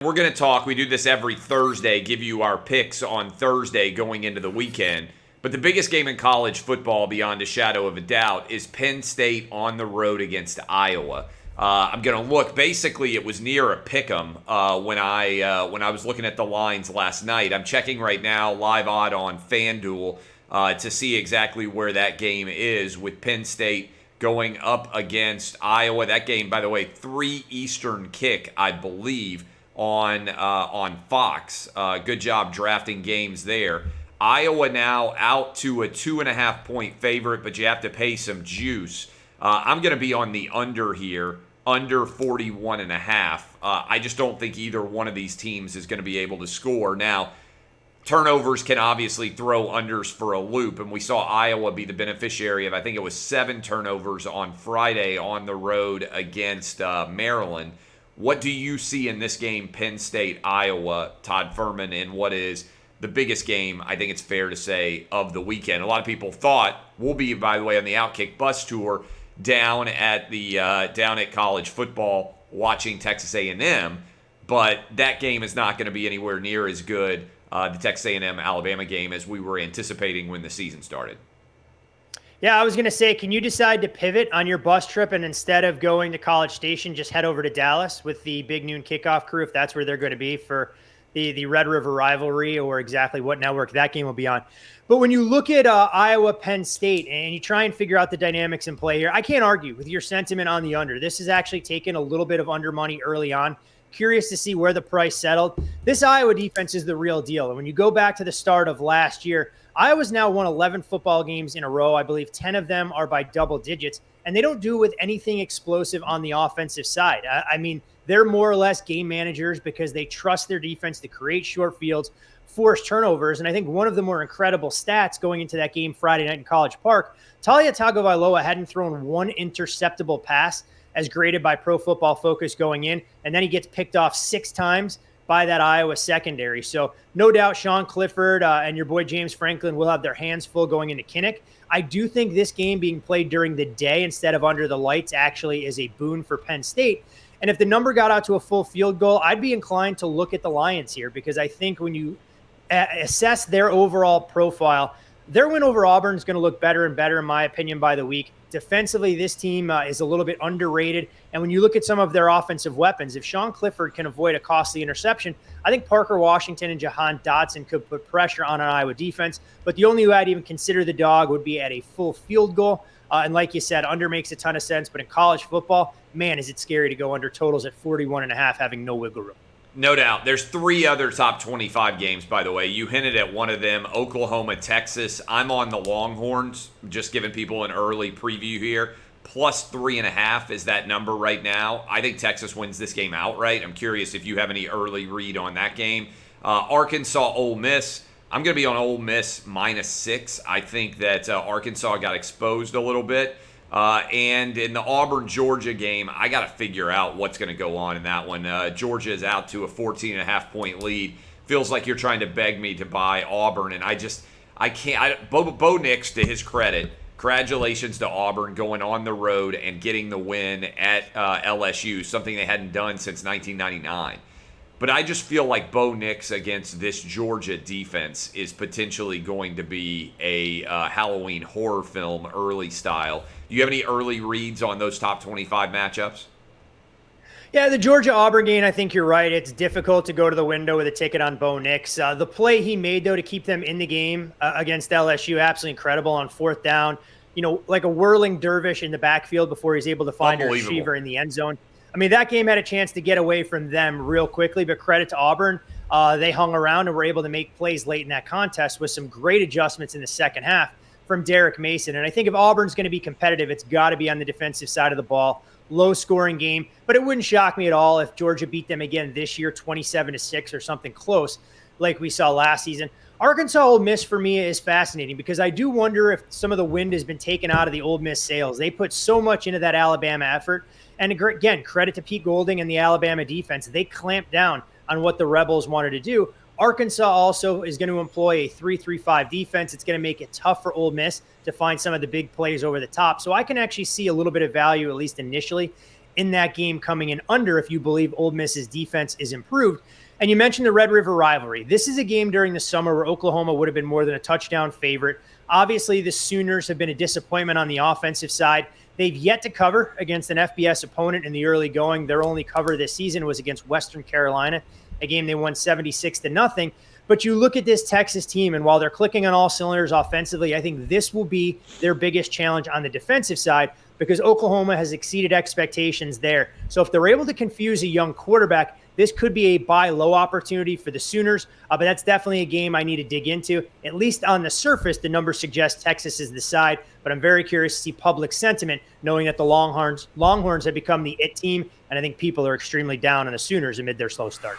We're going to talk. We do this every Thursday, give you our picks on Thursday going into the weekend. But the biggest game in college football, beyond a shadow of a doubt, is Penn State on the road against Iowa. I'm going to look. Basically, it was near a pick'em when I was looking at the lines last night. I'm checking right now, live odd on FanDuel, to see exactly where that game is with Penn State going up against Iowa. That game, by the way, 3 Eastern kick, I believe, on Fox. Good job drafting games there. Iowa now out to a 2.5-point favorite, but you have to pay some juice. I'm going to be on the under here, under 41.5. I just don't think either one of these teams is going to be able to score. Now, turnovers can obviously throw unders for a loop, and we saw Iowa be the beneficiary of, I think it was 7 turnovers on Friday on the road against Maryland. What do you see in this game, Penn State, Iowa, Todd Furman, in what is the biggest game, I think it's fair to say, of the weekend? A lot of people thought we'll be, by the way, on the Outkick bus tour down at college football watching Texas A&M, but that game is not going to be anywhere near as good, the Texas A&M Alabama game, as we were anticipating when the season started. Yeah, I was going to say, can you decide to pivot on your bus trip and instead of going to College Station, just head over to Dallas with the Big Noon Kickoff crew, if that's where they're going to be for the Red River rivalry, or exactly what network that game will be on. But when you look at Iowa, Penn State, and you try and figure out the dynamics in play here, I can't argue with your sentiment on the under. This has actually taken a little bit of under money early on. Curious to see where the price settled. This Iowa defense is the real deal. And when you go back to the start of last year, Iowa's now won 11 football games in a row. I believe 10 of them are by double digits, and they don't do it with anything explosive on the offensive side. I mean, they're more or less game managers because they trust their defense to create short fields, force turnovers. And I think one of the more incredible stats going into that game Friday night in College Park, Talia Tagovailoa hadn't thrown one interceptable pass as graded by Pro Football Focus going in, and then he gets picked off 6 times by that Iowa secondary. So no doubt Sean Clifford and your boy James Franklin will have their hands full going into Kinnick. I do think this game being played during the day instead of under the lights actually is a boon for Penn State. And if the number got out to a full field goal, I'd be inclined to look at the Lions here, because I think when you assess their overall profile, their win over Auburn is going to look better and better, in my opinion, by the week. Defensively, this team is a little bit underrated. And when you look at some of their offensive weapons, if Sean Clifford can avoid a costly interception, I think Parker Washington and Jahan Dotson could put pressure on an Iowa defense. But the only way I'd even consider the dog would be at a full field goal. And like you said, under makes a ton of sense. But in college football, man, is it scary to go under totals at 41.5, having no wiggle room. No doubt. There's 3 other top 25 games, by the way. You hinted at one of them, Oklahoma, Texas. I'm on the Longhorns, just giving people an early preview here. Plus 3.5 is that number right now. I think Texas wins this game outright. I'm curious if you have any early read on that game. Arkansas, Ole Miss. I'm going to be on Ole Miss -6. I think that Arkansas got exposed a little bit. And in the Auburn-Georgia game, I got to figure out what's going to go on in that one. Georgia is out to a 14.5-point lead. Feels like you're trying to beg me to buy Auburn, and I can't. Bo Nix, to his credit, congratulations to Auburn going on the road and getting the win at LSU, something they hadn't done since 1999. But I just feel like Bo Nix against this Georgia defense is potentially going to be a Halloween horror film early style. Do you have any early reads on those top 25 matchups? Yeah, the Georgia-Auburn game, I think you're right. It's difficult to go to the window with a ticket on Bo Nix. The play he made, though, to keep them in the game against LSU, absolutely incredible on 4th down. You know, like a whirling dervish in the backfield before he's able to find a receiver in the end zone. I mean, that game had a chance to get away from them real quickly, but credit to Auburn. They hung around and were able to make plays late in that contest with some great adjustments in the second half from Derek Mason. And I think if Auburn's going to be competitive, it's got to be on the defensive side of the ball. Low-scoring game, but it wouldn't shock me at all if Georgia beat them again this year, 27-6 or something close like we saw last season. Arkansas Ole Miss for me is fascinating because I do wonder if some of the wind has been taken out of the Ole Miss sails. They put so much into that Alabama effort. And again, credit to Pete Golding and the Alabama defense. They clamped down on what the Rebels wanted to do. Arkansas also is going to employ a 3-3-5 defense. It's going to make it tough for Ole Miss to find some of the big plays over the top. So I can actually see a little bit of value, at least initially, in that game coming in under if you believe Ole Miss's defense is improved. And you mentioned the Red River rivalry. This is a game during the summer where Oklahoma would have been more than a touchdown favorite. Obviously, the Sooners have been a disappointment on the offensive side. They've yet to cover against an FBS opponent in the early going. Their only cover this season was against Western Carolina, a game they won 76-0. But you look at this Texas team, and while they're clicking on all cylinders offensively, I think this will be their biggest challenge on the defensive side because Oklahoma has exceeded expectations there. So if they're able to confuse a young quarterback, this could be a buy low opportunity for the Sooners, but that's definitely a game I need to dig into. At least on the surface, the numbers suggest Texas is the side, but I'm very curious to see public sentiment, knowing that the Longhorns have become the it team, and I think people are extremely down on the Sooners amid their slow start.